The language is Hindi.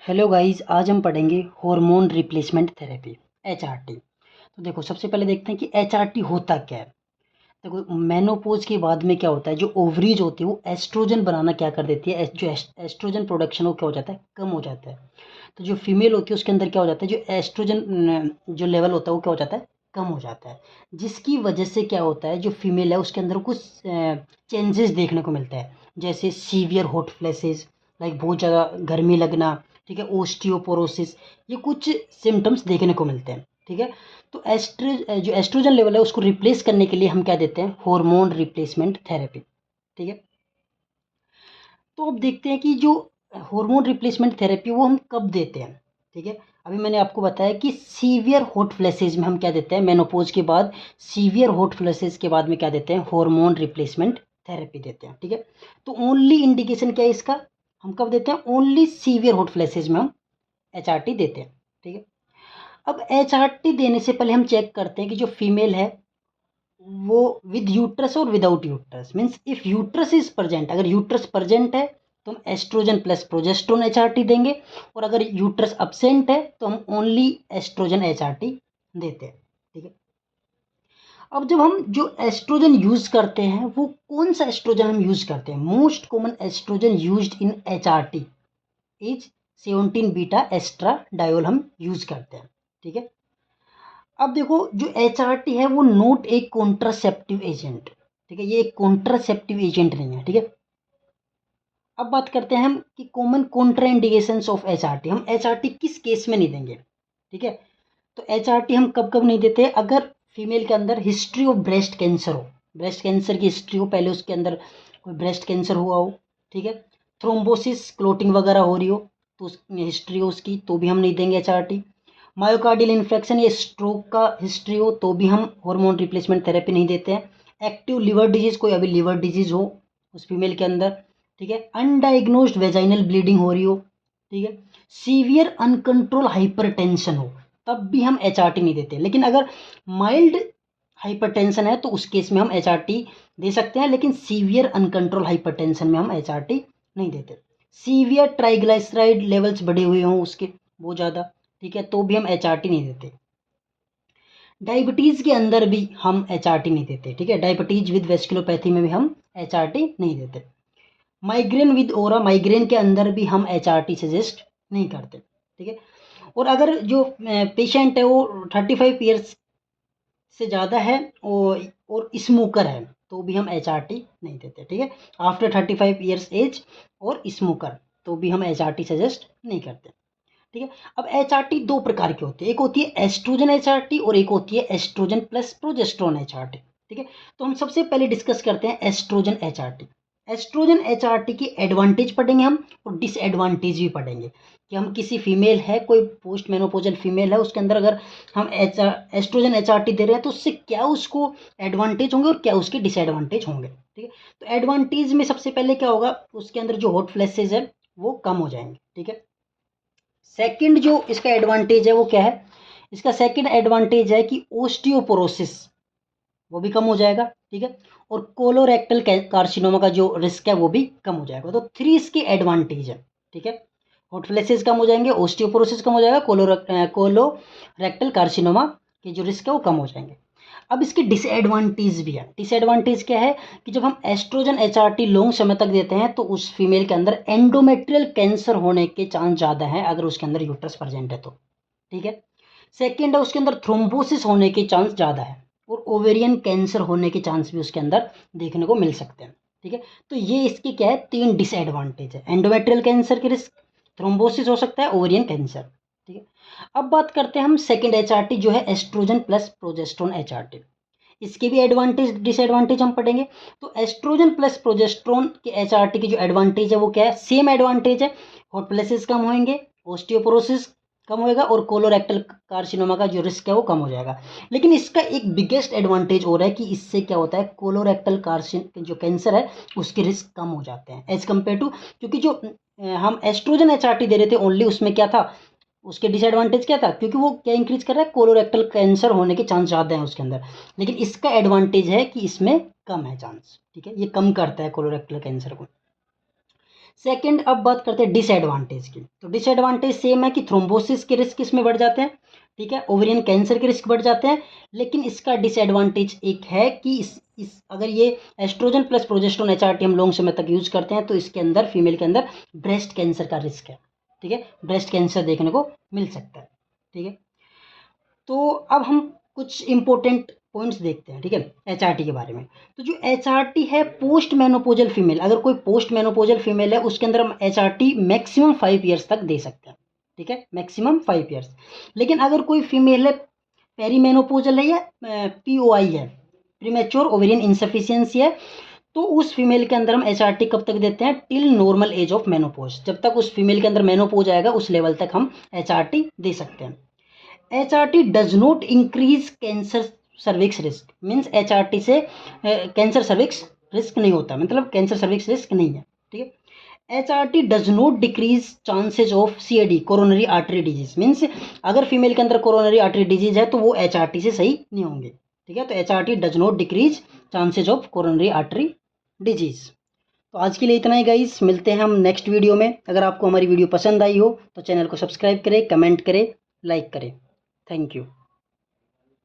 हेलो गाइस, आज हम पढ़ेंगे हार्मोन रिप्लेसमेंट थेरेपी एचआरटी। तो देखो, सबसे पहले देखते हैं कि एचआरटी होता क्या है। देखो, मेनोपॉज के बाद में क्या होता है, जो ओवरीज होती है वो एस्ट्रोजन बनाना क्या कर देती है, जो एस्ट्रोजन प्रोडक्शन वो क्या हो जाता है, कम हो जाता है। तो जो फीमेल होती है उसके अंदर क्या हो जाता है, जो एस्ट्रोजन जो लेवल होता है वो क्या हो जाता है, कम हो जाता है। जिसकी वजह से क्या होता है, जो फीमेल है उसके अंदर कुछ चेंजेस देखने को मिलता है, जैसे सीवियर हॉट फ्लैशेस, लाइक बहुत ज़्यादा गर्मी लगना, ठीक है, ओस्टियोपोरोसिस, ये कुछ सिम्टम्स देखने को मिलते हैं। ठीक है, तो जो एस्ट्रोजन लेवल है उसको रिप्लेस करने के लिए हम क्या देते हैं, हार्मोन रिप्लेसमेंट थेरेपी। ठीक है, तो अब देखते हैं कि जो हार्मोन रिप्लेसमेंट थेरेपी वो हम कब देते हैं। ठीक है, अभी मैंने आपको बताया कि सीवियर हॉट फ्लैशेज में हम क्या देते हैं, मेनोपॉज के बाद सीवियर हॉट फ्लैशेज के बाद में क्या देते हैं, हार्मोन रिप्लेसमेंट थेरेपी देते हैं। ठीक है, तो ओनली इंडिकेशन क्या है इसका, हम कब देते हैं, ओनली सीवियर हॉट फ्लैशेज में हम एचआरटी देते हैं। ठीक है, अब एचआरटी देने से पहले हम चेक करते हैं कि जो फीमेल है वो विद यूट्रस और without uterus, means if uterus is present, अगर यूट्रस प्रेजेंट है तो हम एस्ट्रोजन प्लस प्रोजेस्ट्रोन एचआरटी देंगे, और अगर यूट्रस अब्सेंट है तो हम ओनली एस्ट्रोजन एचआरटी देते हैं। ठीक है, अब जब हम जो एस्ट्रोजन यूज करते हैं वो कौन सा एस्ट्रोजन हम यूज करते हैं, most common oestrogen used in HRT is 17 beta oestradiol हम यूज करते हैं। ठीक है, अब देखो, जो एचआरटी है वो नोट एक कॉन्ट्रासेप्टिव एजेंट। ठीक है, ये एक कॉन्ट्रासेप्टिव एजेंट नहीं है। ठीक है, अब बात करते हैं हम कि कॉमन कॉन्ट्राइंडिकेशंस ऑफ एचआरटी, हम एचआरटी किस केस में नहीं देंगे। ठीक है, तो एचआरटी हम कब कब नहीं देते, अगर फीमेल के अंदर हिस्ट्री ऑफ ब्रेस्ट कैंसर हो, ब्रेस्ट कैंसर की हिस्ट्री हो, पहले उसके अंदर कोई ब्रेस्ट कैंसर हुआ हो। ठीक है, थ्रोम्बोसिस क्लोटिंग वगैरह हो रही हो तो उस हिस्ट्री हो उसकी, तो भी हम नहीं देंगे एचआरटी। मायोकार्डियल इन्फेक्शन या स्ट्रोक का हिस्ट्री हो तो भी हम हार्मोन रिप्लेसमेंट थेरेपी नहीं देते हैं। एक्टिव लिवर डिजीज, कोई अभी लिवर डिजीज हो उस फीमेल के अंदर, ठीक है, अनडायग्नोस्ड वेजाइनल ब्लीडिंग हो रही हो, ठीक है, सीवियर अनकंट्रोल हाइपरटेंशन हो, तब भी हम एचआरटी नहीं देते। लेकिन अगर माइल्ड हाइपरटेंशन है तो उस केस में हम एचआरटी दे सकते हैं, लेकिन सीवियर अनकंट्रोल हाइपरटेंशन में हम एचआरटी नहीं देते। सीवियर ट्राइग्लिसराइड लेवल्स बढ़े हुए हों उसके बहुत ज़्यादा, ठीक है, तो भी हम एचआरटी नहीं देते। डायबिटीज़ के अंदर भी हम एचआरटी नहीं देते। ठीक है, डायबिटीज विद वेस्कुलोपैथी में भी हम एचआरटी नहीं देते। माइग्रेन विद ओरा, माइग्रेन के अंदर भी हम एचआरटी सजेस्ट नहीं करते। ठीक है, और अगर जो पेशेंट है वो 35 ईयर्स से ज़्यादा है और स्मोकर है तो भी हम एचआरटी नहीं देते। ठीक है, आफ्टर 35 ईयर्स एज और स्मोकर तो भी हम एचआरटी सजेस्ट नहीं करते। ठीक है, अब एचआरटी दो प्रकार की होती है, एक होती है एस्ट्रोजन एचआरटी और एक होती है एस्ट्रोजन प्लस प्रोजेस्ट्रॉन एचआरटी। ठीक है, तो हम सबसे पहले डिस्कस करते हैं एस्ट्रोजन एचआरटी। एस्ट्रोजन एचआरटी की एडवांटेज पढ़ेंगे हम और डिसएडवांटेज भी पढ़ेंगे कि हम किसी फीमेल है, कोई पोस्ट मेनोपोजल फीमेल है, उसके अंदर अगर हम एस्ट्रोजन एचआरटी दे रहे हैं तो उससे क्या उसको एडवांटेज होंगे और क्या उसके डिसएडवांटेज होंगे। ठीक है, तो एडवांटेज में सबसे पहले क्या होगा, उसके अंदर जो हॉट फ्लैशेज है वो कम हो जाएंगे। ठीक है, सेकंड जो इसका एडवांटेज है वो क्या है, इसका सेकंड एडवांटेज है कि ओस्टियोपोरोसिस वो भी कम हो जाएगा। ठीक है, और कोलोरेक्टल कार्सिनोमा का जो रिस्क है वो भी कम हो जाएगा। तो थ्री इसके एडवांटेज है। ठीक है, हॉट फ्लैशेस कम हो जाएंगे, ओस्टियोपोरोसिस कम हो जाएगा, कोलोरेक्टल कार्सिनोमा के जो रिस्क है वो कम हो जाएंगे। अब इसके डिसएडवांटेज भी है। डिसएडवांटेज क्या है कि जब हम एस्ट्रोजन एचआरटी लॉन्ग समय तक देते हैं तो उस फीमेल के अंदर एंडोमेट्रियल कैंसर होने के चांस ज़्यादा हैं अगर उसके अंदर यूट्रस प्रेजेंट है तो। ठीक है, सेकेंड है उसके अंदर थ्रोम्बोसिस होने के चांस ज़्यादा है और ओवेरियन कैंसर होने के चांस भी उसके अंदर देखने को मिल सकते हैं। ठीक है, तो ये इसके क्या है, तीन डिसएडवांटेज है, एंडोमेट्रियल कैंसर के रिस्क, थ्रोम्बोसिस हो सकता है, ओवेरियन कैंसर। ठीक है, अब बात करते हैं हम सेकेंड एचआरटी जो है एस्ट्रोजन प्लस प्रोजेस्ट्रोन एचआरटी। इसके भी एडवांटेज डिसएडवांटेज हम पढ़ेंगे। तो एस्ट्रोजन प्लस प्रोजेस्ट्रोन के एचआरटी की जो एडवांटेज है वो क्या है, सेम एडवांटेज है, हॉट फ्लैशेस कम होंगे, ओस्टियोपोरोसिस कम होएगा और कोलोरेक्टल कार्सिनोमा का जो रिस्क है वो कम हो जाएगा। लेकिन इसका एक बिगेस्ट एडवांटेज और है कि इससे क्या होता है, कोलोरेक्टल कार्सिन जो कैंसर है उसके रिस्क कम हो जाते हैं एज कम्पेयर टू, क्योंकि जो हम एस्ट्रोजन एचआरटी दे रहे थे ओनली, उसमें क्या था, उसके डिसएडवांटेज क्या था, क्योंकि वो क्या इंक्रीज कर रहा है, कोलोरेक्टल कैंसर होने के चांस ज़्यादा हैं उसके अंदर। लेकिन इसका एडवांटेज है कि इसमें कम है चांस। ठीक है, ये कम करता है कोलोरेक्टल कैंसर को। सेकंड, अब बात करते हैं डिसएडवांटेज की। तो डिसएडवांटेज सेम है कि थ्रोम्बोसिस के रिस्क इसमें बढ़ जाते हैं, ठीक है, ओवेरियन कैंसर के रिस्क बढ़ जाते हैं। लेकिन इसका डिसएडवांटेज एक है कि इस अगर ये एस्ट्रोजन प्लस प्रोजेस्टेरोन एचआरटी हम लॉन्ग समय तक यूज करते हैं तो इसके अंदर फीमेल के अंदर ब्रेस्ट कैंसर का रिस्क है, ठीक है, ब्रेस्ट कैंसर देखने को मिल सकता है, ठीक है। तो अब हम कुछ इंपॉर्टेंट पॉइंट्स देखते हैं, ठीक है, एचआरटी के बारे में। तो जो एचआरटी है पोस्ट मेनोपोजल फीमेल, अगर कोई पोस्ट मेनोपोजल फीमेल है उसके अंदर हम एचआरटी मैक्सिमम 5 ईयर्स तक दे सकते हैं, ठीक है, मैक्सिमम 5 ईयर्स। लेकिन अगर कोई फीमेल है पेरीमेनोपोजल है या पीओआई है, प्रीमेच्योर ओवेरियन इंसफिशियंसी है, तो उस फीमेल के अंदर हम एचआरटी कब तक देते हैं, till normal age of menopause, जब तक उस फीमेल के अंदर मेनोपोज आएगा उस लेवल तक हम एचआरटी दे सकते हैं। HRT does not increase cancer cervix risk, means HRT से कैंसर सर्विक्स रिस्क नहीं होता, मतलब कैंसर सर्विक्स रिस्क नहीं है, ठीक है। HRT does not decrease chances of CAD, coronary artery disease, means अगर फीमेल के अंदर कोरोनरी आर्टरी डिजीज है तो वो HRT से सही नहीं होंगे, ठीक है। तो HRT does not decrease chances of coronary artery disease. तो आज के लिए इतना ही गाइस, मिलते हैं हम नेक्स्ट वीडियो में। अगर आपको हमारी वीडियो पसंद आई हो तो चैनल को सब्सक्राइब करें, कमेंट करें, लाइक करें। Thank you.